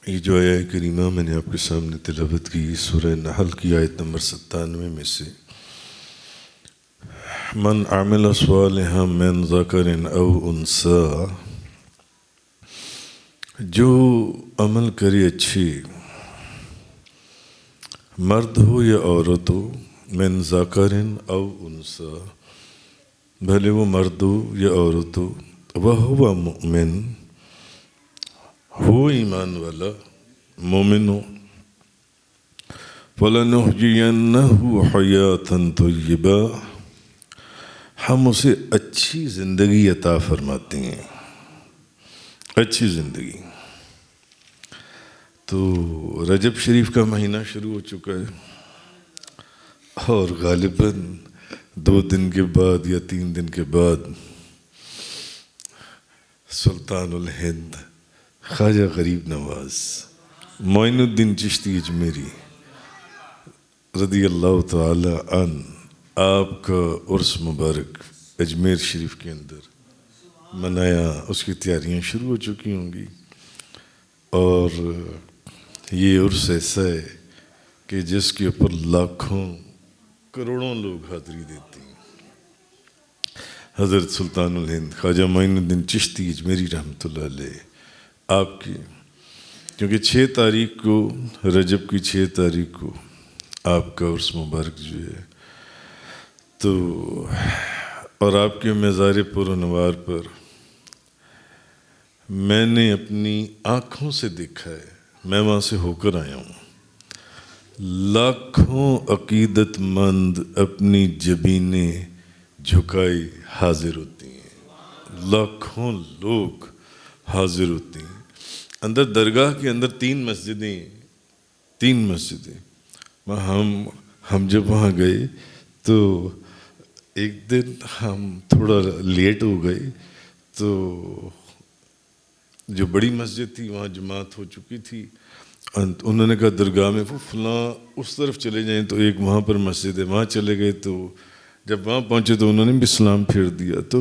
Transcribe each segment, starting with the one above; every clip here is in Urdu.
یہ جو آیہ کریمہ میں نے آپ کے سامنے تلاوت کی سورہ نحل کی آیت نمبر 97 میں سے من عمل صالحا من ذکر او انثی، جو عمل کرے اچھی مرد ہو یا عورت ہو، من ذکر او انثی، بھلے وہ مرد ہو یا عورت ہو، وہو مؤمن، ہو ایمان والا مومن ہو، فَلَنُحْيِيَنَّهُ حَيَاةً طَيِّبَةً، ہم اسے اچھی زندگی عطا فرماتے ہیں، اچھی زندگی۔ تو رجب شریف کا مہینہ شروع ہو چکا ہے اور غالباً 2 دن کے بعد یا 3 دن کے بعد سلطان الہند خواجہ غریب نواز معین الدین چشتی اجمیری رضی اللہ تعالی عنہ، آپ کا عرس مبارک اجمیر شریف کے اندر منایا، اس کی تیاریاں شروع ہو چکی ہوں گی، اور یہ عرس ایسا ہے کہ جس کے اوپر لاکھوں کروڑوں لوگ حاضری دیتے ہیں۔ حضرت سلطان الہند خواجہ معین الدین چشتی اجمیری رحمۃ اللہ علیہ آپ کی، کیونکہ 6 تاریخ کو رجب کی 6 تاریخ کو آپ کا عرس مبارک جو ہے، تو اور آپ کے مزار پر انوار پر میں نے اپنی آنکھوں سے دیکھا ہے، میں وہاں سے ہو کر آیا ہوں، لاکھوں عقیدت مند اپنی جبینیں جھکائے حاضر ہوتی ہیں، لاکھوں لوگ حاضر ہوتے ہیں۔ اندر درگاہ کے اندر 3 مسجدیں، ہم جب وہاں گئے تو ایک دن ہم تھوڑا لیٹ ہو گئے، تو جو بڑی مسجد تھی وہاں جماعت ہو چکی تھی، انہوں نے کہا درگاہ میں فلاں اس طرف چلے جائیں، تو ایک وہاں پر مسجد ہے، وہاں چلے گئے، تو جب وہاں پہنچے تو انہوں نے بھی سلام پھیر دیا، تو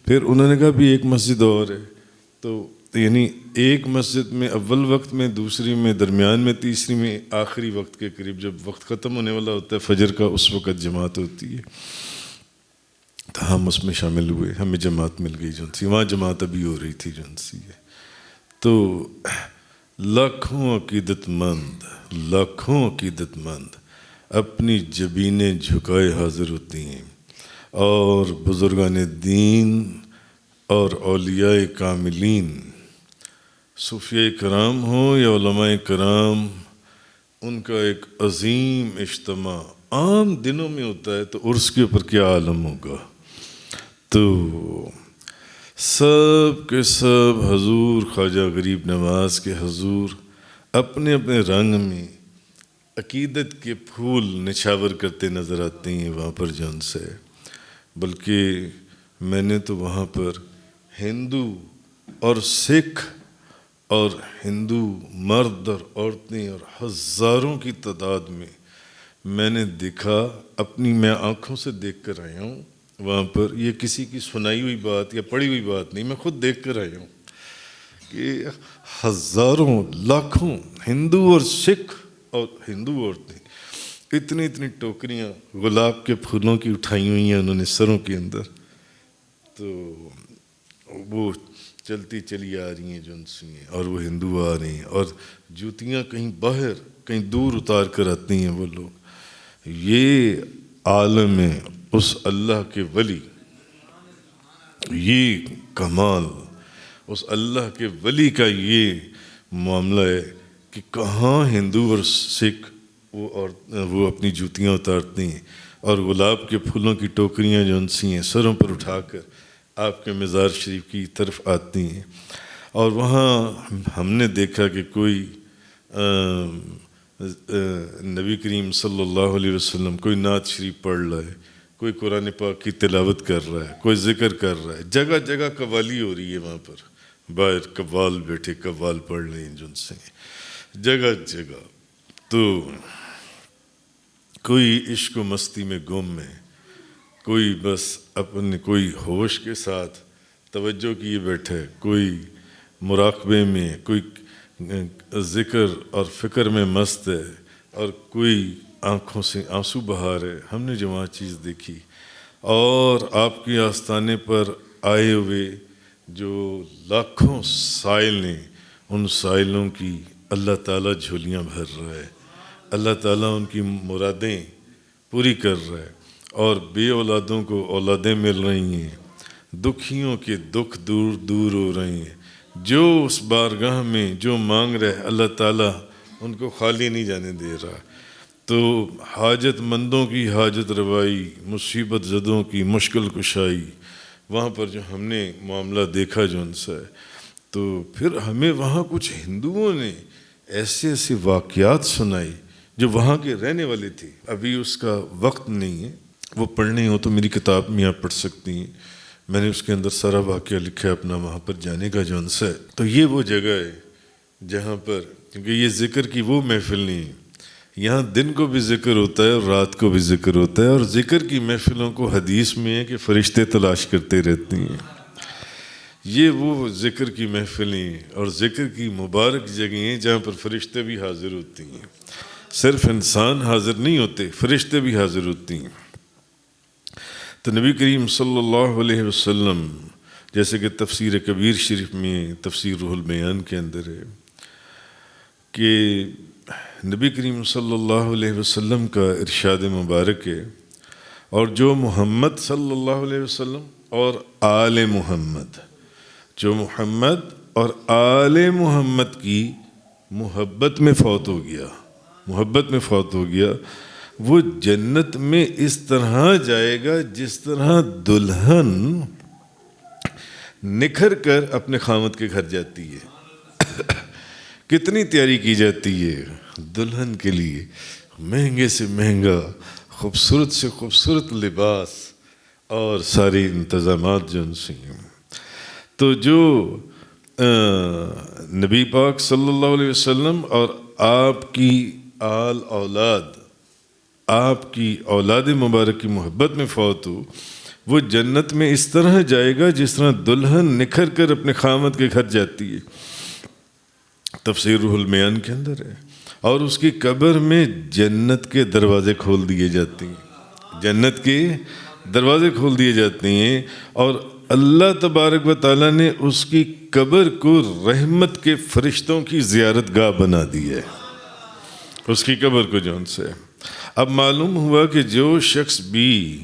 پھر انہوں نے کہا بھی ایک مسجد اور ہے، تو یعنی ایک مسجد میں اول وقت میں، دوسری میں درمیان میں، تیسری میں آخری وقت کے قریب، جب وقت ختم ہونے والا ہوتا ہے فجر کا، اس وقت جماعت ہوتی ہے، تو ہم اس میں شامل ہوئے، ہمیں جماعت مل گئی جو سی، وہاں جماعت ابھی ہو رہی تھی جو سی ہے۔ تو لاکھوں عقیدت مند اپنی جبینیں جھکائے حاضر ہوتی ہیں، اور بزرگان دین اور اولیاء کاملین، صوفیاء کرام ہوں یا علماء کرام، ان کا ایک عظیم اجتماع عام دنوں میں ہوتا ہے، تو عرس کے اوپر کیا عالم ہوگا۔ تو سب کے سب حضور خواجہ غریب نواز کے حضور اپنے اپنے رنگ میں عقیدت کے پھول نچھاور کرتے نظر آتے ہیں وہاں پر جون سے، بلکہ میں نے تو وہاں پر ہندو اور سکھ اور ہندو مرد اور عورتیں اور ہزاروں کی تعداد میں نے دیکھا، اپنی میں آنکھوں سے دیکھ کر آیا ہوں وہاں پر، یہ کسی کی سنائی ہوئی بات یا پڑھی ہوئی بات نہیں، میں خود دیکھ کر آیا ہوں کہ ہزاروں لاکھوں ہندو اور سکھ اور ہندو عورتیں اتنی ٹوکریاں گلاب کے پھولوں کی اٹھائی ہوئی ہیں انہوں نے سروں کے اندر، تو وہ چلتی چلی آ رہی ہیں جو ان سے، اور وہ ہندو آ رہے ہیں، اور جوتیاں کہیں باہر کہیں دور اتار کر آتی ہیں وہ لوگ۔ یہ عالم ہے اس اللہ کے ولی، یہ کمال اس اللہ کے ولی کا یہ معاملہ ہے کہ کہاں ہندو اور سکھ وہ اپنی جوتیاں اتارتے ہیں اور گلاب کے پھولوں کی ٹوکریاں جو ان سی ہیں سروں پر اٹھا کر آپ کے مزار شریف کی طرف آتی ہیں، اور وہاں ہم نے دیکھا کہ کوئی نبی کریم صلی اللہ علیہ وسلم کوئی نعت شریف پڑھ رہا ہے، کوئی قرآن پاک کی تلاوت کر رہا ہے، کوئی ذکر کر رہا ہے، جگہ جگہ قوالی ہو رہی ہے، وہاں پر باہر قوال بیٹھے قوال پڑھ رہے ہیں جن سے جگہ جگہ، تو کوئی عشق و مستی میں گم ہے، کوئی بس اپنے کوئی ہوش کے ساتھ توجہ کیے بیٹھے، کوئی مراقبے میں، کوئی ذکر اور فکر میں مست ہے اور کوئی آنکھوں سے آنسو بہا رہے. ہم نے جو وہاں چیز دیکھی اور آپ کی آستانے پر آئے ہوئے جو لاکھوں سائل ہیں، ان سائلوں کی اللہ تعالیٰ جھولیاں بھر رہا ہے، اللہ تعالیٰ ان کی مرادیں پوری کر رہا ہے، اور بے اولادوں کو اولادیں مل رہی ہیں، دکھیوں کے دکھ دور دور ہو رہے ہیں. جو اس بارگاہ میں جو مانگ رہے اللہ تعالیٰ ان کو خالی نہیں جانے دے رہا. تو حاجت مندوں کی حاجت روائی، مصیبت زدوں کی مشکل کشائی، وہاں پر جو ہم نے معاملہ دیکھا جو ان سے، تو پھر ہمیں وہاں کچھ ہندوؤں نے ایسے ایسے واقعات سنائی جو وہاں کے رہنے والے تھے. ابھی اس کا وقت نہیں ہے، وہ پڑھنے ہو تو میری کتاب میں آپ پڑھ سکتی ہیں. میں نے اس کے اندر سارا واقعہ لکھا ہے اپنا وہاں پر جانے کا جو ان سے. تو یہ وہ جگہ ہے جہاں پر، کیونکہ یہ ذکر کی وہ محفل نہیں ہے، یہاں دن کو بھی ذکر ہوتا ہے اور رات کو بھی ذکر ہوتا ہے. اور ذکر کی محفلوں کو حدیث میں ہے کہ فرشتے تلاش کرتے رہتے ہیں. یہ وہ ذکر کی محفلیں اور ذکر کی مبارک جگہیں ہیں جہاں پر فرشتے بھی حاضر ہوتی ہیں. صرف انسان حاضر نہیں ہوتے، فرشتے بھی حاضر ہوتی ہیں. تو نبی کریم صلی اللہ علیہ وسلم، جیسے کہ تفسیر کبیر شریف میں، تفسیر روح البیان کے اندر ہے کہ نبی کریم صلی اللہ علیہ وسلم کا ارشاد مبارک ہے، اور جو محمد صلی اللہ علیہ وسلم اور آل محمد، جو محمد اور آل محمد کی محبت میں فوت ہو گیا، محبت میں فوت ہو گیا، وہ جنت میں اس طرح جائے گا جس طرح دلہن نکھر کر اپنے خامد کے گھر جاتی ہے. کتنی تیاری کی جاتی ہے دلہن کے لیے، مہنگے سے مہنگا، خوبصورت سے خوبصورت لباس اور سارے انتظامات جو ان سے ہیں. تو جو نبی پاک صلی اللہ علیہ وسلم اور آپ کی آل اولاد، آپ کی اولاد مبارک کی محبت میں فوت ہو، وہ جنت میں اس طرح جائے گا جس طرح دلہن نکھر کر اپنے خامد کے گھر جاتی ہے. تفسیر روح البیان کے اندر ہے. اور اس کی قبر میں جنت کے دروازے کھول دیے جاتے ہیں، جنت کے دروازے کھول دیے جاتے ہیں، اور اللہ تبارک و تعالیٰ نے اس کی قبر کو رحمت کے فرشتوں کی زیارت گاہ بنا دی ہے، اس کی قبر کو جو ان سے. اب معلوم ہوا کہ جو شخص بھی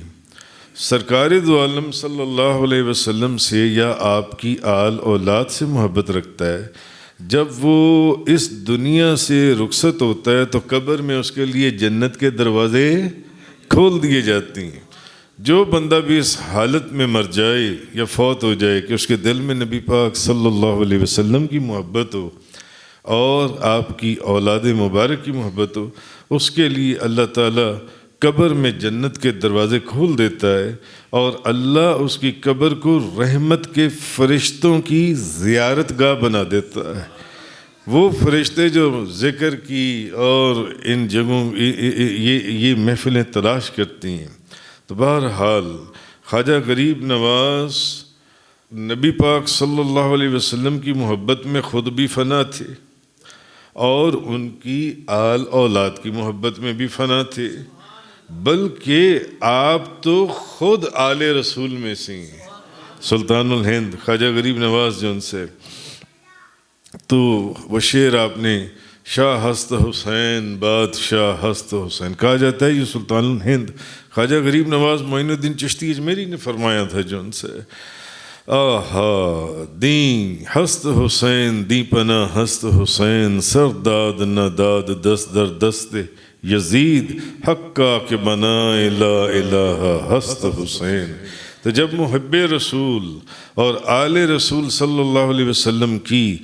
سرکار دو عالم صلی اللہ علیہ وسلم سے یا آپ کی آل اولاد سے محبت رکھتا ہے، جب وہ اس دنیا سے رخصت ہوتا ہے تو قبر میں اس کے لیے جنت کے دروازے کھول دیے جاتے ہیں. جو بندہ بھی اس حالت میں مر جائے یا فوت ہو جائے کہ اس کے دل میں نبی پاک صلی اللہ علیہ وسلم کی محبت ہو اور آپ کی اولاد مبارک کی محبت ہو، اس کے لیے اللہ تعالیٰ قبر میں جنت کے دروازے کھول دیتا ہے، اور اللہ اس کی قبر کو رحمت کے فرشتوں کی زیارت گاہ بنا دیتا ہے. وہ فرشتے جو ذکر کی اور ان جگہوں یہ محفلیں تلاش کرتی ہیں. تو بہرحال خواجہ غریب نواز نبی پاک صلی اللہ علیہ وسلم کی محبت میں خود بھی فنا تھے، اور ان کی آل اولاد کی محبت میں بھی فنا تھے، بلکہ آپ تو خود آل رسول میں سے ہیں. سلطان الہند خواجہ غریب نواز جو ان سے، تو وہ شعر آپ نے شاہ ہست حسین بادشاہ ہست حسین کہا جاتا ہے. یہ سلطان الہند خواجہ غریب نواز معین الدین چشتی اجمیری نے فرمایا تھا جو ان سے، آہا دین ہست حسین دی پناہ ہست حسین، سر داد نہ داد دست در دست یزید، حقا کہ بنائے لا الہ ہست حسین. تو جب محب رسول اور آل رسول صلی اللہ علیہ وسلم کی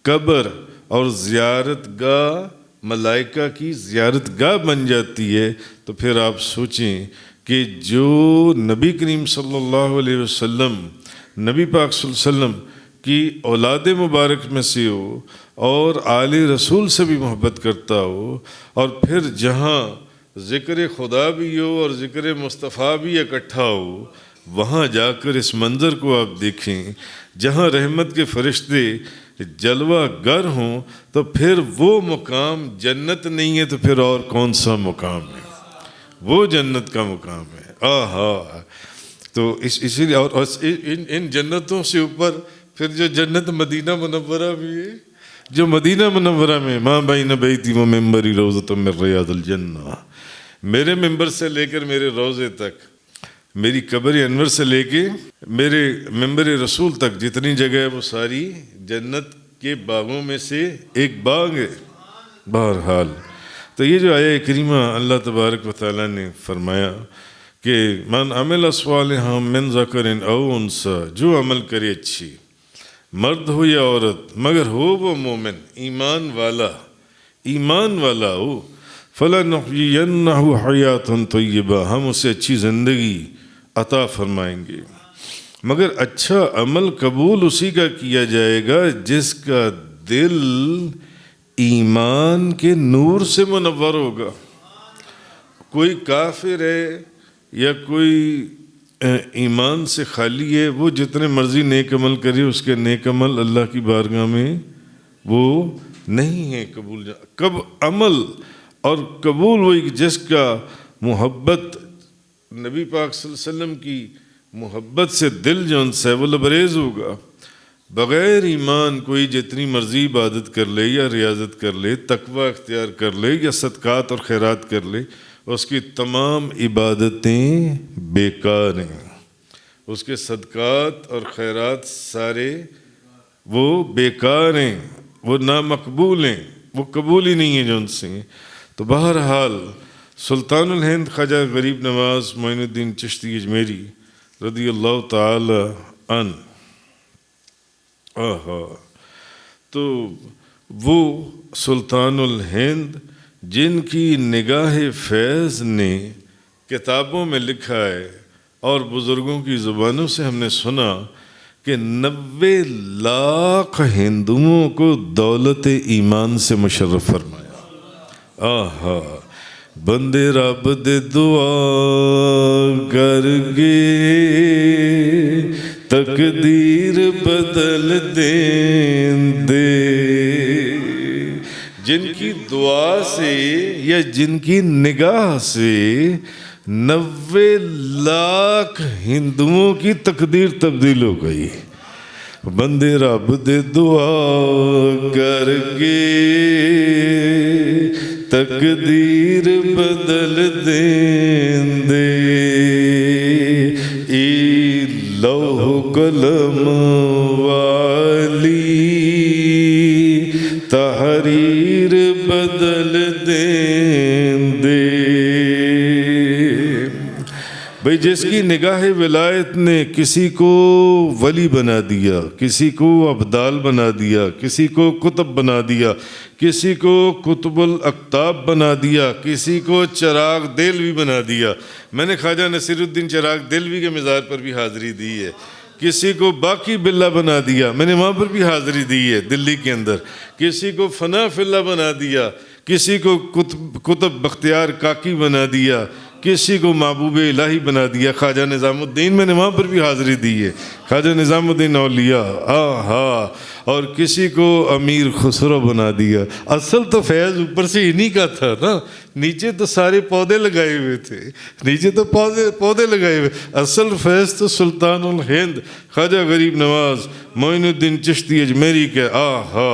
قبر اور زیارت گاہ ملائکہ کی زیارت گاہ بن جاتی ہے، تو پھر آپ سوچیں کہ جو نبی کریم صلی اللہ علیہ وسلم، نبی پاک صلی اللہ علیہ وسلم کی اولاد مبارک میں سے ہو اور آل رسول سے بھی محبت کرتا ہو، اور پھر جہاں ذکر خدا بھی ہو اور ذکر مصطفیٰ بھی اکٹھا ہو، وہاں جا کر اس منظر کو آپ دیکھیں جہاں رحمت کے فرشتے جلوہ گر ہوں تو پھر وہ مقام جنت نہیں ہے تو پھر اور کون سا مقام ہے؟ وہ جنت کا مقام ہے۔ آہا، تو اسی لیے اور ان جنتوں سے اوپر پھر جو جنت مدینہ منورہ بھی ہے، جو مدینہ منورہ میں ماں بین بیتی و ممبری روضۃ من ریاض الجنہ، میرے ممبر سے لے کر میرے روضے تک، میری قبر انور سے لے کے میرے ممبر رسول تک جتنی جگہ ہے وہ ساری جنت کے باغوں میں سے ایک باغ ہے۔ بہرحال تو یہ جو آیہ کریمہ اللہ تبارک و تعالیٰ نے فرمایا کہ من عمل صالحا من ذکر او انثی، جو عمل کرے اچھی، مرد ہو یا عورت، مگر ہو وہ مومن، ایمان والا ہو، فَلَنُحْيِيَنَّهُ حَيَاةً طَيِّبَةً، ہم اسے اچھی زندگی عطا فرمائیں گے۔ مگر اچھا عمل قبول اسی کا کیا جائے گا جس کا دل ایمان کے نور سے منور ہوگا۔ کوئی کافر ہے یا کوئی ایمان سے خالی ہے، وہ جتنے مرضی نیک عمل کرے، اس کے نیک عمل اللہ کی بارگاہ میں وہ نہیں ہے قبول۔ کب عمل اور قبول ہوئی جس کا محبت نبی پاک صلی اللہ علیہ وسلم کی محبت سے دل جو ان سے وہ لبریز ہوگا۔ بغیر ایمان کوئی جتنی مرضی عبادت کر لے یا ریاضت کر لے، تقوی اختیار کر لے یا صدقات اور خیرات کر لے، اس کی تمام عبادتیں بیکار ہیں، اس کے صدقات اور خیرات سارے وہ بیکار ہیں، وہ نامقبول ہیں، وہ قبول ہی نہیں ہیں جو ان سے۔ تو بہرحال سلطان الہند خواجہ غریب نواز معین الدین چشتی اجمیری رضی اللہ تعالی عنہ، تو وہ سلطان الہند جن کی نگاہ فیض نے کتابوں میں لکھا ہے اور بزرگوں کی زبانوں سے ہم نے سنا کہ 90 لاکھ ہندوؤں کو دولت ایمان سے مشرف فرمایا۔ آہا، بندے رب دے دعا کر گے تقدیر بدل دین دے، جن کی دعا سے یا جن کی نگاہ سے 90 لاکھ ہندوؤں کی تقدیر تبدیل ہو گئی۔ بندے رب دے دعا کر کے تقدیر بدل دین دے، ای لوح قلم والی تحریر بدل دین دے۔ بھئی جس کی نگاہ ولایت نے کسی کو ولی بنا دیا، کسی کو ابدال بنا دیا، کسی کو کتب بنا دیا، کسی کو کتب الاقطاب بنا دیا، کسی کو چراغ دہلوی بنا دیا۔ میں نے خواجہ نصیر الدین چراغ دہلوی کے مزار پر بھی حاضری دی ہے۔ کسی کو باقی باللہ بنا دیا، میں نے وہاں پر بھی حاضری دی ہے دلی کے اندر۔ کسی کو فنا فی اللہ بنا دیا، کسی کو کتب بختیار کاکی بنا دیا، کسی کو محبوب الہی بنا دیا، خواجہ نظام الدین، میں نے وہاں پر بھی حاضری دی ہے، خواجہ نظام الدین اولیاء، آہا، اور کسی کو امیر خسرو بنا دیا۔ اصل تو فیض اوپر سے انہی کا تھا نا، نیچے تو سارے پودے لگائے ہوئے تھے، نیچے تو پودے لگائے ہوئے، اصل فیض تو سلطان الہند خواجہ غریب نواز معین الدین چشتی اجمیری کے۔ آہا،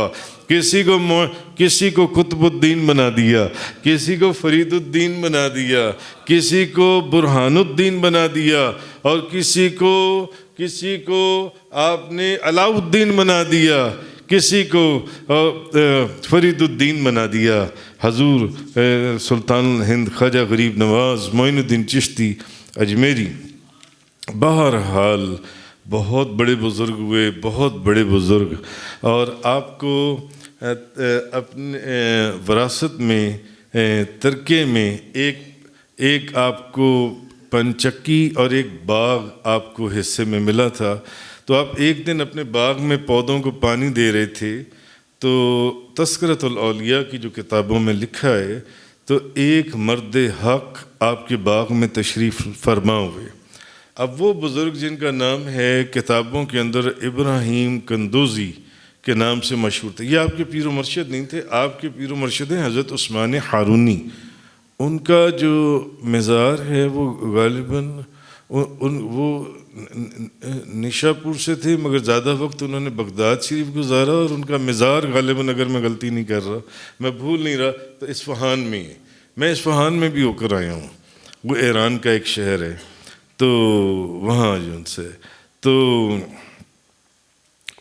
کسی کو قطب الدین بنا دیا، کسی کو فرید الدین بنا دیا، کسی کو برہان الدین بنا دیا، اور کسی کو آپ نے علاؤ الدین بنا دیا، کسی کو فرید الدین بنا دیا۔ حضور سلطان الہند خواجہ غریب نواز معین الدین چشتی اجمیری بہرحال بہت بڑے بزرگ ہوئے، بہت بڑے بزرگ، اور آپ کو اپنے وراثت میں ترکے میں ایک آپ کو پنچکی اور ایک باغ آپ کو حصے میں ملا تھا۔ تو آپ ایک دن اپنے باغ میں پودوں کو پانی دے رہے تھے، تو تذکرۃ الاولیاء کی جو کتابوں میں لکھا ہے، تو ایک مرد حق آپ کے باغ میں تشریف فرما ہوئے۔ اب وہ بزرگ جن کا نام ہے کتابوں کے اندر ابراہیم کندوزی، کے نام سے مشہور تھے. یہ آپ کے پیر و مرشد نہیں تھے، آپ کے پیر و مرشد ہیں حضرت عثمان ہارونی. ان کا جو مزار ہے وہ غالباً وہ نشاپور سے تھے، مگر زیادہ وقت انہوں نے بغداد شریف گزارا، اور ان کا مزار غالباً، اگر میں غلطی نہیں کر رہا، میں بھول نہیں رہا، تو اصفہان میں ہے. میں اصفہان میں بھی ہو کر آیا ہوں، وہ ایران کا ایک شہر ہے. تو وہاں جو ان سے تو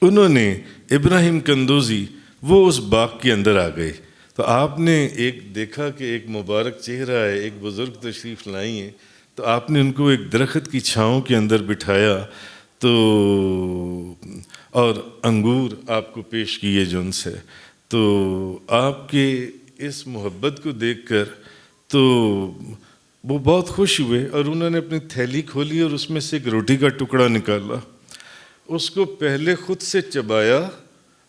انہوں نے ابراہیم کندوزی وہ اس باغ کے اندر آ گئے. تو آپ نے ایک دیکھا کہ ایک مبارک چہرہ ہے، ایک بزرگ تشریف لائی ہیں، تو آپ نے ان کو ایک درخت کی چھاؤں کے اندر بٹھایا تو اور انگور آپ کو پیش کیے جو ان سے. تو آپ کے اس محبت کو دیکھ کر تو وہ بہت خوش ہوئے، اور انہوں نے اپنی تھیلی کھولی اور اس میں سے ایک روٹی کا ٹکڑا نکالا. اس کو پہلے خود سے چبایا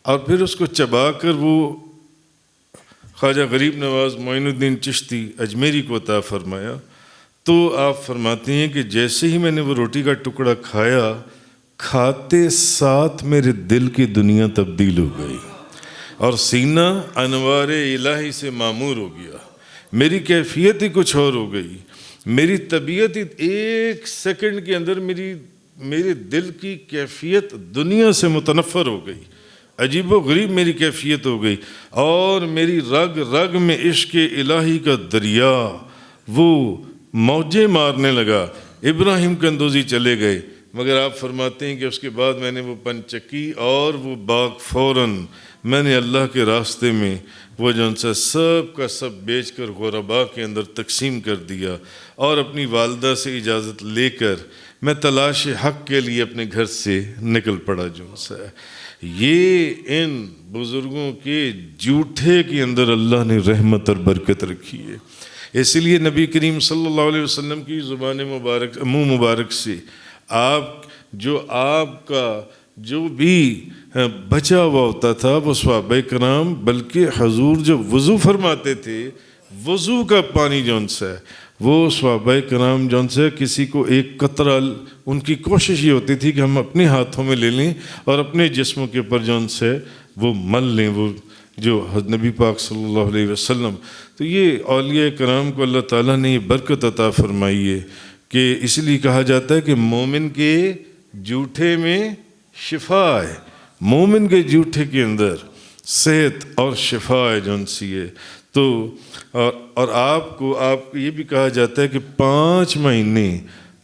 اور پھر اس کو چبا کر وہ خواجہ غریب نواز معین الدین چشتی اجمیری کو عطا فرمایا. تو آپ فرماتے ہیں کہ جیسے ہی میں نے وہ روٹی کا ٹکڑا کھایا، کھاتے ساتھ میرے دل کی دنیا تبدیل ہو گئی اور سینہ انوار الہی سے معمور ہو گیا. میری کیفیت ہی کچھ اور ہو گئی، میری طبیعت ہی ایک سیکنڈ کے اندر میرے دل کی کیفیت دنیا سے متنفر ہو گئی. عجیب و غریب میری کیفیت ہو گئی، اور میری رگ رگ میں عشق الہی کا دریا وہ موجیں مارنے لگا. ابراہیم کندوزی چلے گئے، مگر آپ فرماتے ہیں کہ اس کے بعد میں نے وہ پنچکی اور وہ باغ فوراً میں نے اللہ کے راستے میں وہ جو ان سے سب کا سب بیچ کر غرباء کے اندر تقسیم کر دیا، اور اپنی والدہ سے اجازت لے کر میں تلاش حق کے لیے اپنے گھر سے نکل پڑا. جو ان سے یہ ان بزرگوں کے جھوٹے کے اندر اللہ نے رحمت اور برکت رکھی ہے. اسی لیے نبی کریم صلی اللہ علیہ وسلم کی زبان مبارک منہ مبارک سے آپ کا جو بھی بچا ہوا ہوتا تھا وہ صحابہ کرام، بلکہ حضور جب وضو فرماتے تھے، وضو کا پانی جون سے وہ صحابہ کرام جون سے کسی کو ایک قطرہ، ان کی کوشش یہ ہوتی تھی کہ ہم اپنے ہاتھوں میں لے لیں اور اپنے جسموں کے اوپر جون سے وہ مل لیں، وہ جو نبی پاک صلی اللہ علیہ وسلم. تو یہ اولیاء کرام کو اللہ تعالیٰ نے یہ برکت عطا فرمائی ہے کہ اس لیے کہا جاتا ہے کہ مومن کے جھوٹے میں شفا ہے، مومن کے جھوٹے کے اندر صحت اور شفا ہے جون سی ہے. تو اور آپ کو یہ بھی کہا جاتا ہے کہ 5 مہینے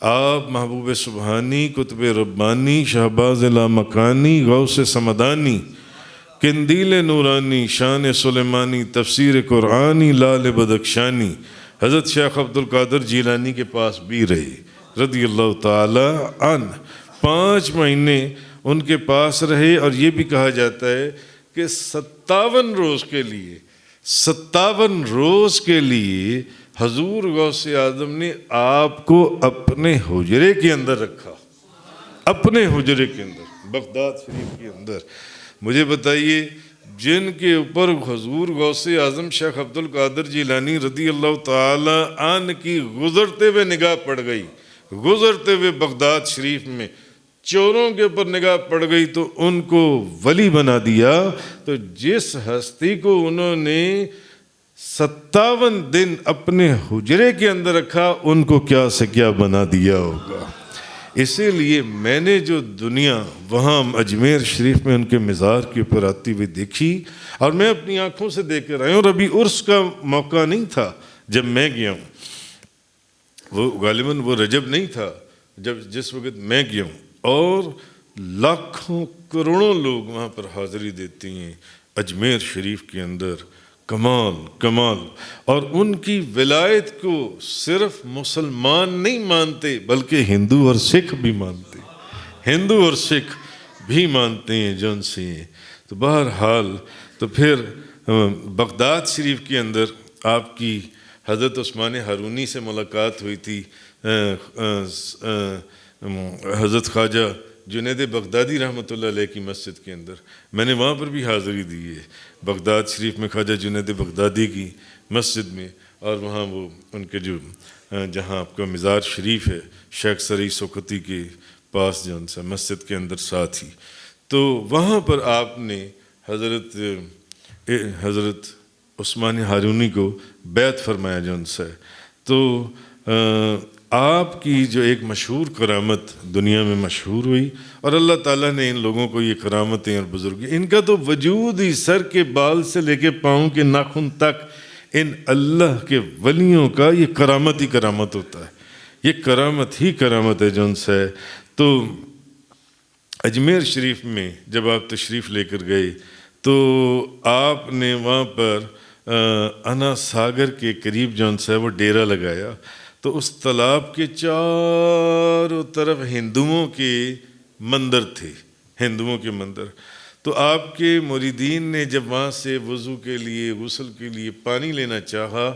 آپ محبوب سبحانی، قطب ربانی، شہباز لامکانی، غوث سمدانی، قندیل نورانی، شان سلیمانی، تفسیر قرآنی، لال بدخشانی، حضرت شیخ عبد القادر جیلانی کے پاس بھی رہے رضی اللہ تعالی عنہ. 5 مہینے ان کے پاس رہے، اور یہ بھی کہا جاتا ہے کہ 57 روز کے لیے حضور غوث اعظم نے آپ کو اپنے حجرے کے اندر رکھا، اپنے حجرے کے اندر بغداد شریف کے اندر. مجھے بتائیے، جن کے اوپر حضور غوث اعظم شیخ عبد القادر جیلانی رضی اللہ تعالی عنہ کی گزرتے ہوئے نگاہ پڑ گئی، گزرتے ہوئے بغداد شریف میں چوروں کے اوپر نگاہ پڑ گئی تو ان کو ولی بنا دیا. تو جس ہستی کو انہوں نے 57 دن اپنے حجرے کے اندر رکھا، ان کو کیا سے کیا بنا دیا ہوگا. اسی لیے میں نے جو دنیا وہاں اجمیر شریف میں ان کے مزار کے اوپر آتی ہوئی دیکھی، اور میں اپنی آنکھوں سے دیکھ کر آیا ہوں، اور ابھی عرس کا موقع نہیں تھا جب میں گیا ہوں، وہ غالباً وہ رجب نہیں تھا جس وقت میں گیا ہوں، اور لاکھوں کروڑوں لوگ وہاں پر حاضری دیتے ہیں اجمیر شریف کے اندر. کمال اور ان کی ولایت کو صرف مسلمان نہیں مانتے بلکہ ہندو اور سکھ بھی مانتے ہیں جون سے. تو بہرحال تو پھر بغداد شریف کے اندر آپ کی حضرت عثمان ہارونی سے ملاقات ہوئی تھی، حضرت خواجہ جنید بغدادی رحمۃ اللہ علیہ کی مسجد کے اندر. میں نے وہاں پر بھی حاضری دی ہے، بغداد شریف میں خواجہ جنید بغدادی کی مسجد میں، اور وہاں وہ ان کے جو جہاں آپ کا مزار شریف ہے شیخ سری سوکتی کے پاس جو ان سے مسجد کے اندر ساتھ ہی، تو وہاں پر آپ نے حضرت عثمان ہارونی کو بیعت فرمایا جو ان سے، تو آپ کی جو ایک مشہور کرامت دنیا میں مشہور ہوئی، اور اللہ تعالیٰ نے ان لوگوں کو یہ کرامتیں اور بزرگی، ان کا تو وجود ہی سر کے بال سے لے کے پاؤں کے ناخن تک ان اللہ کے ولیوں کا یہ کرامت ہی کرامت ہوتا ہے، یہ کرامت ہی کرامت ہے جو ان سے۔ تو اجمیر شریف میں جب آپ تشریف لے کر گئے تو آپ نے وہاں پر انا ساگر کے قریب جو ہے وہ ڈیرا لگایا، تو اس تالاب کے چاروں طرف ہندوؤں کے مندر تھے، ہندوؤں کے مندر۔ تو آپ کے مریدین نے جب وہاں سے وضو کے لیے غسل کے لیے پانی لینا چاہا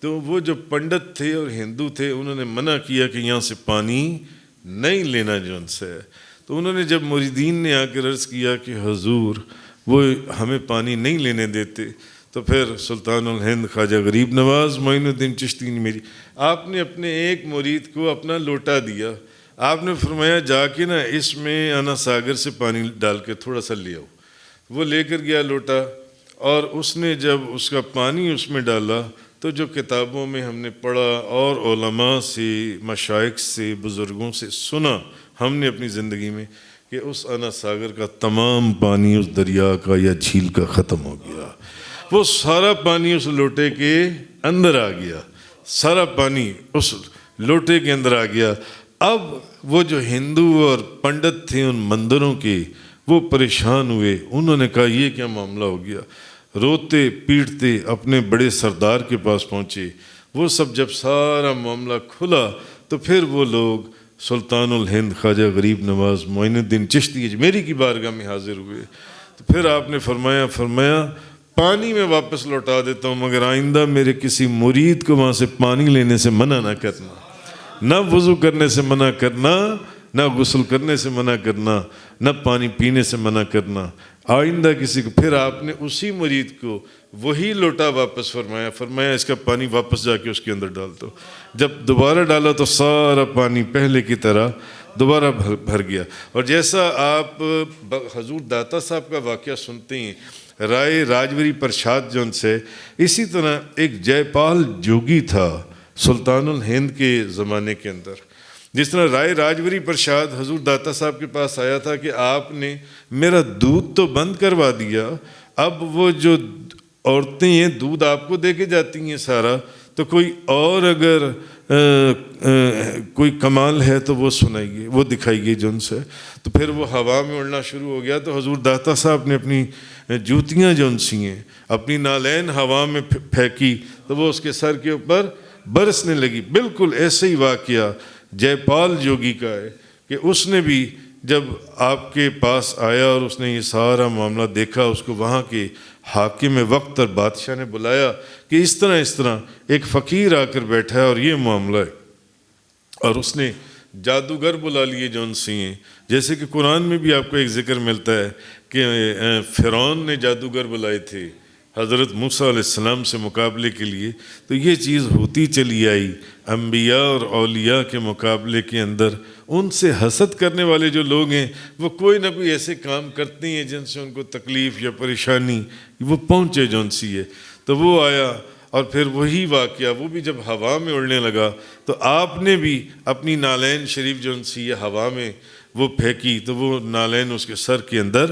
تو وہ جو پنڈت تھے اور ہندو تھے انہوں نے منع کیا کہ یہاں سے پانی نہیں لینا جو ان سے۔ تو انہوں نے جب مریدین نے آ کے عرض کیا کہ حضور وہ ہمیں پانی نہیں لینے دیتے، تو پھر سلطان الہند خواجہ غریب نواز معین الدین چشتی نے میری آپ نے اپنے ایک مرید کو اپنا لوٹا دیا، آپ نے فرمایا جا کے نا اس میں انا ساگر سے پانی ڈال کے تھوڑا سا لے آؤ۔ وہ لے کر گیا لوٹا، اور اس نے جب اس کا پانی اس میں ڈالا تو جو کتابوں میں ہم نے پڑھا اور علماء سے مشائخ سے بزرگوں سے سنا ہم نے اپنی زندگی میں، کہ اس انا ساگر کا تمام پانی اس دریا کا یا جھیل کا ختم ہو گیا، وہ سارا پانی اس لوٹے کے اندر آ گیا، سارا پانی اس لوٹے کے اندر آ گیا۔ اب وہ جو ہندو اور پنڈت تھے ان مندروں کے وہ پریشان ہوئے، انہوں نے کہا یہ کیا معاملہ ہو گیا، روتے پیٹتے اپنے بڑے سردار کے پاس پہنچے۔ وہ سب جب سارا معاملہ کھلا تو پھر وہ لوگ سلطان الہند خواجہ غریب نواز معین الدین چشتی اجمیری کی بارگاہ میں حاضر ہوئے۔ تو پھر آپ نے فرمایا پانی میں واپس لوٹا دیتا ہوں، مگر آئندہ میرے کسی مرید کو وہاں سے پانی لینے سے منع نہ کرنا، نہ وضو کرنے سے منع کرنا، نہ غسل کرنے سے منع کرنا، نہ پانی پینے سے منع کرنا، آئندہ کسی کو۔ پھر آپ نے اسی مرید کو وہی لوٹا واپس فرمایا اس کا پانی واپس جا کے اس کے اندر ڈال دو۔ جب دوبارہ ڈالا تو سارا پانی پہلے کی طرح دوبارہ بھر گیا۔ اور جیسا آپ حضور داتا صاحب کا واقعہ سنتے ہیں رائے راجوری پرشاد جون سے، اسی طرح ایک جے پال جوگی تھا سلطان الہند کے زمانے کے اندر، جس طرح رائے راجوری پرشاد حضور داتا صاحب کے پاس آیا تھا کہ آپ نے میرا دودھ تو بند کروا دیا، اب وہ جو عورتیں ہیں دودھ آپ کو دے کے جاتی ہیں سارا، تو کوئی اور اگر کوئی کمال ہے تو وہ سنائیے، وہ دکھائیے جو ان سے۔ تو پھر وہ ہوا میں اڑنا شروع ہو گیا، تو حضور داتا صاحب نے اپنی جوتیاں جو ان سی ہیں اپنی نالین ہوا میں پھینکی تو وہ اس کے سر کے اوپر برسنے لگی۔ بالکل ایسے ہی واقعہ جے پال جوگی کا ہے کہ اس نے بھی جب آپ کے پاس آیا اور اس نے یہ سارا معاملہ دیکھا، اس کو وہاں کے حاکم وقت اور بادشاہ نے بلایا کہ اس طرح ایک فقیر آ کر بیٹھا ہے اور یہ معاملہ ہے، اور اس نے جادوگر بلا لیے جو ان سے ہیں، جیسے کہ قرآن میں بھی آپ کو ایک ذکر ملتا ہے کہ فرعون نے جادوگر بلائے تھے حضرت موسیٰ علیہ السلام سے مقابلے کے لیے۔ تو یہ چیز ہوتی چلی آئی، انبیاء اور اولیاء کے مقابلے کے اندر ان سے حسد کرنے والے جو لوگ ہیں وہ کوئی نہ کوئی ایسے کام کرتے ہیں جن سے ان کو تکلیف یا پریشانی وہ پہنچے جو ان سی ہے۔ تو وہ آیا اور پھر وہی واقعہ، وہ بھی جب ہوا میں اڑنے لگا تو آپ نے بھی اپنی نالین شریف جو ان سی ہے ہوا میں وہ پھینکی تو وہ نالین اس کے سر کے اندر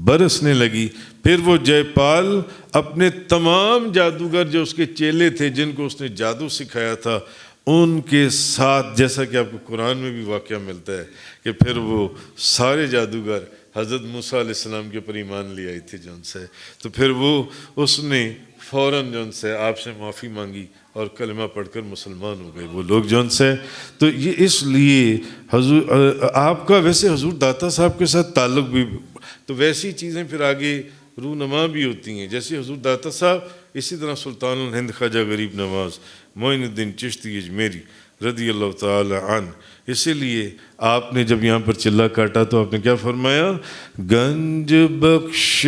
برسنے لگی۔ پھر وہ جے پال اپنے تمام جادوگر جو اس کے چیلے تھے جن کو اس نے جادو سکھایا تھا ان کے ساتھ، جیسا کہ آپ کو قرآن میں بھی واقعہ ملتا ہے کہ پھر وہ سارے جادوگر حضرت موسیٰ علیہ السلام کے اوپر ایمان لے آئی تھی جو ان سے۔ تو پھر وہ اس نے فوراً جو ان سے آپ سے معافی مانگی اور کلمہ پڑھ کر مسلمان ہو گئے وہ لوگ جو ان سے۔ تو یہ اس لیے حضور آپ کا ویسے حضور داتا صاحب کے ساتھ تعلق بھی، تو ویسی چیزیں پھر آگے رونما بھی ہوتی ہیں، جیسے حضور داتا صاحب اسی طرح سلطان الہند خواجہ غریب نواز معین الدین چشتی اجمیری رضی اللہ تعالی عنہ۔ اسی لیے آپ نے جب یہاں پر چلہ کاٹا تو آپ نے کیا فرمایا؟ گنج بخش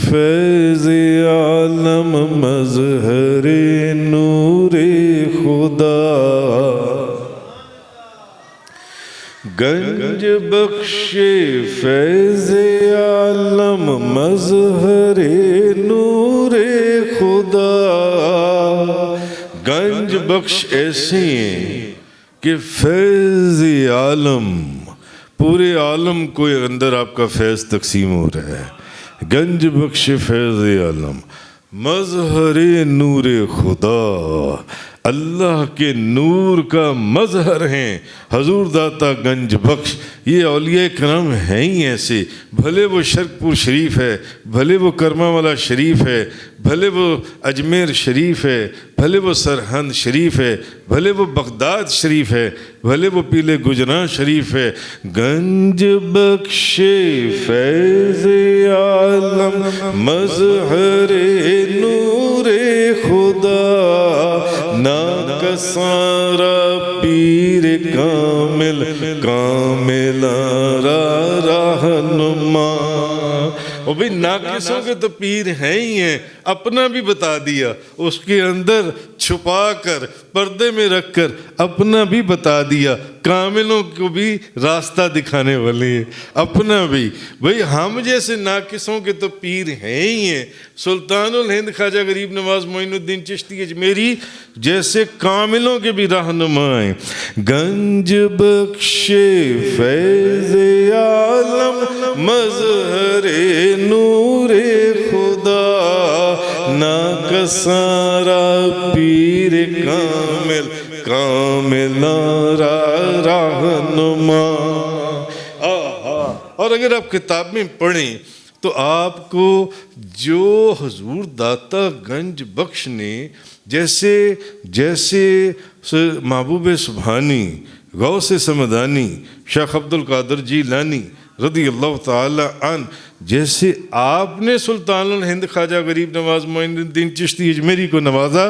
فیض عالم مظہر نور خدا، گنج بخش فیض عالم مظہر نور خدا. گنج بخش ایسے ہیں کہ فیض عالم، پورے عالم کو اندر آپ کا فیض تقسیم ہو رہا ہے. گنج بخش فیض عالم مظہر نور خدا، اللہ کے نور کا مظہر ہیں حضور داتا گنج بخش. یہ اولیاء کرام ہیں ہی ایسے، بھلے وہ شرک پور شریف ہے، بھلے وہ کرما والا شریف ہے، بھلے وہ اجمیر شریف ہے، بھلے وہ سرہند شریف ہے، بھلے وہ بغداد شریف ہے، بھلے وہ پیلے گجراں شریف ہے. گنج بخش فیض عالم مظہر نور خدا، ناکسارا پیر کامل کامل رہنما. اور بھئی ناقصوں کے تو پیر ہیں ہی ہیں، اپنا بھی بتا دیا، اس کے اندر چھپا کر پردے میں رکھ کر اپنا بھی بتا دیا. کاملوں کو بھی راستہ دکھانے والے ہیں، اپنا بھی. بھئی ہم جیسے ناقصوں کے تو پیر ہیں ہی ہیں. سلطان الہند خواجہ غریب نواز معین الدین چشتی اجمیری جیسے کاملوں کے بھی رہنما ہیں. گنج بخش فیض عالم مظہر نور خدا، ناکسارا پیر کامل کامل رہنما. اور اگر آپ کتاب میں پڑھیں تو آپ کو جو حضور داتا گنج بخش نے جیسے محبوب سبحانی، غوث سمدانی، شیخ عبد القادر جیلانی رضی اللہ تعالی عنہ، جیسے آپ نے سلطان الہند خواجہ غریب نواز معین الدین چشتی اجمیری کو نوازا،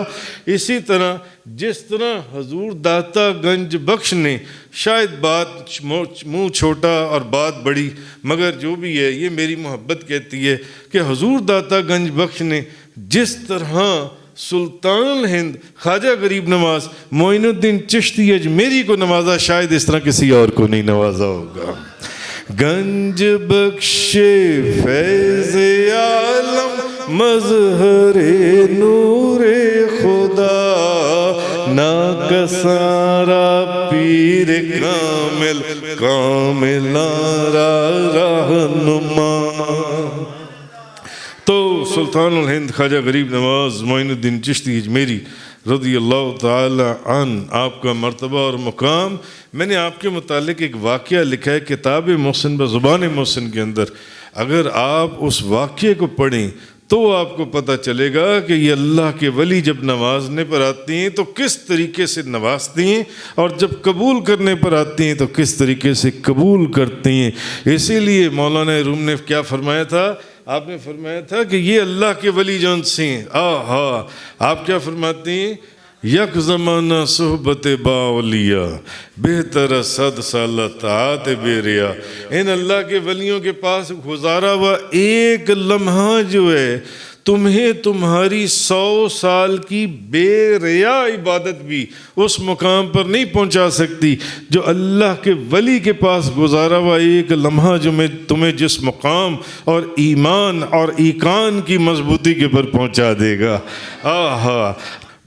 اسی طرح جس طرح حضور داتا گنج بخش نے، شاید بات منہ چھوٹا اور بات بڑی، مگر جو بھی ہے یہ میری محبت کہتی ہے کہ حضور داتا گنج بخش نے جس طرح سلطان الہند خواجہ غریب نواز معین الدین چشتی اجمیری کو نوازا، شاید اس طرح کسی اور کو نہیں نوازا ہوگا. گنج بخش فیض عالم مظہر نور خدا، ناکسارا پیر کامل کامل رہنما. تو سلطان الہند خواجہ غریب نواز معین الدین چشتی اجمیری رضی اللہ تعالی عنہ، آپ کا مرتبہ اور مقام. میں نے آپ کے متعلق ایک واقعہ لکھا ہے کتاب محسن بزبان محسن کے اندر. اگر آپ اس واقعے کو پڑھیں تو آپ کو پتہ چلے گا کہ یہ اللہ کے ولی جب نوازنے پر آتی ہیں تو کس طریقے سے نوازتی ہیں، اور جب قبول کرنے پر آتی ہیں تو کس طریقے سے قبول کرتی ہیں. اسی لیے مولانا روم نے کیا فرمایا تھا؟ آپ نے فرمایا تھا کہ یہ اللہ کے ولی جون سے ہیں. آپ کیا فرماتی ہیں؟ یک زمانہ صحبت با اولیاء، بہتر صد سال طاعت بے ریا. ان اللہ کے ولیوں کے پاس گزارا ہوا ایک لمحہ جو ہے تمہیں تمہاری 100 سال کی بے ریا عبادت بھی اس مقام پر نہیں پہنچا سکتی جو اللہ کے ولی کے پاس گزارا ہوا ایک لمحہ جو میں تمہیں جس مقام اور ایمان اور ایقان کی مضبوطی کے پر پہنچا دے گا.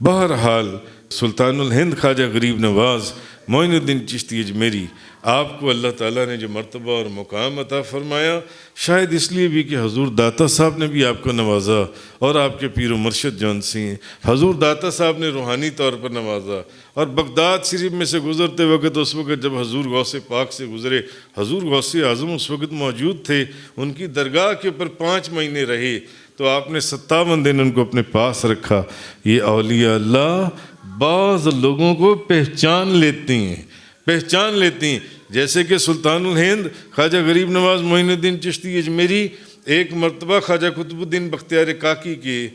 بہرحال سلطان الہند خواجہ غریب نواز معین الدین چشتی اجمیری، آپ کو اللہ تعالیٰ نے جو مرتبہ اور مقام عطا فرمایا، شاید اس لیے بھی کہ حضور داتا صاحب نے بھی آپ کو نوازا، اور آپ کے پیر و مرشد جون سی ہیں. حضور داتا صاحب نے روحانی طور پر نوازا، اور بغداد شریف میں سے گزرتے وقت، اس وقت جب حضور غوث پاک سے گزرے، حضور غوث اعظم اس وقت موجود تھے، ان کی درگاہ کے اوپر 5 مہینے رہے، تو آپ نے 57 دن ان کو اپنے پاس رکھا. یہ اولیاء اللہ بعض لوگوں کو پہچان لیتی ہیں، جیسے کہ سلطان الہند خواجہ غریب نواز معین الدین چشتی اجمیری ایک مرتبہ خواجہ قطب الدین بختیار کاکی کے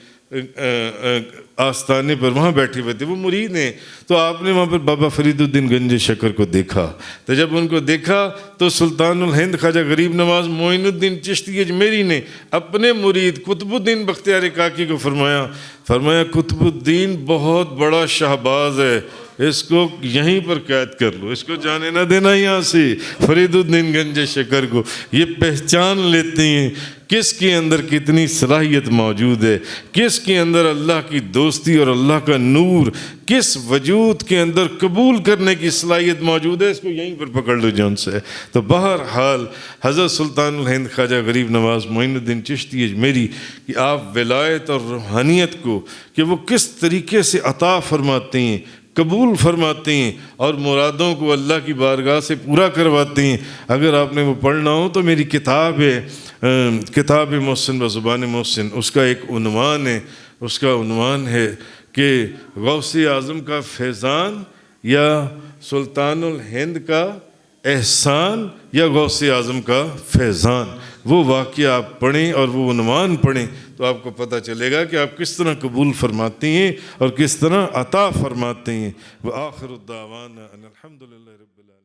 آستانے پر وہاں بیٹھے ہوئے تھے، وہ مرید ہیں. تو آپ نے وہاں پر بابا فرید الدین گنج شکر کو دیکھا، تو جب ان کو دیکھا تو سلطان الہند خواجہ غریب نواز معین الدین چشتی اجمیری نے اپنے مرید قطب الدین بختیار کاکی کو فرمایا قطب الدین بہت بڑا شہباز ہے، اس کو یہیں پر قید کر لو، اس کو جانے نہ دینا یہاں سے، فرید الدین گنج شکر کو۔ یہ پہچان لیتے ہیں کس کے اندر کتنی صلاحیت موجود ہے، کس کے اندر اللہ کی دوستی اور اللہ کا نور کس وجود کے اندر قبول کرنے کی صلاحیت موجود ہے، اس کو یہیں پر پکڑ لو جون سے۔ تو بہرحال حضرت سلطان الہند خواجہ غریب نواز معین الدین چشتی اجمیری کہ آپ ولایت اور روحانیت کو کہ وہ کس طریقے سے عطا فرماتے ہیں، قبول فرماتے ہیں اور مرادوں کو اللہ کی بارگاہ سے پورا کرواتے ہیں۔ اگر آپ نے وہ پڑھنا ہو تو میری کتاب ہے کتاب محسن و زبان محسن، اس کا ایک عنوان ہے، اس کا عنوان ہے کہ غوث اعظم کا فیضان یا سلطان الہند کا احسان یا غوث اعظم کا فیضان۔ وہ واقعہ آپ پڑھیں اور وہ عنوان پڑھیں تو آپ کو پتہ چلے گا کہ آپ کس طرح قبول فرماتے ہیں اور کس طرح عطا فرماتے ہیں۔ وآخر الدعوانا ان الحمدللہ رب العالمین۔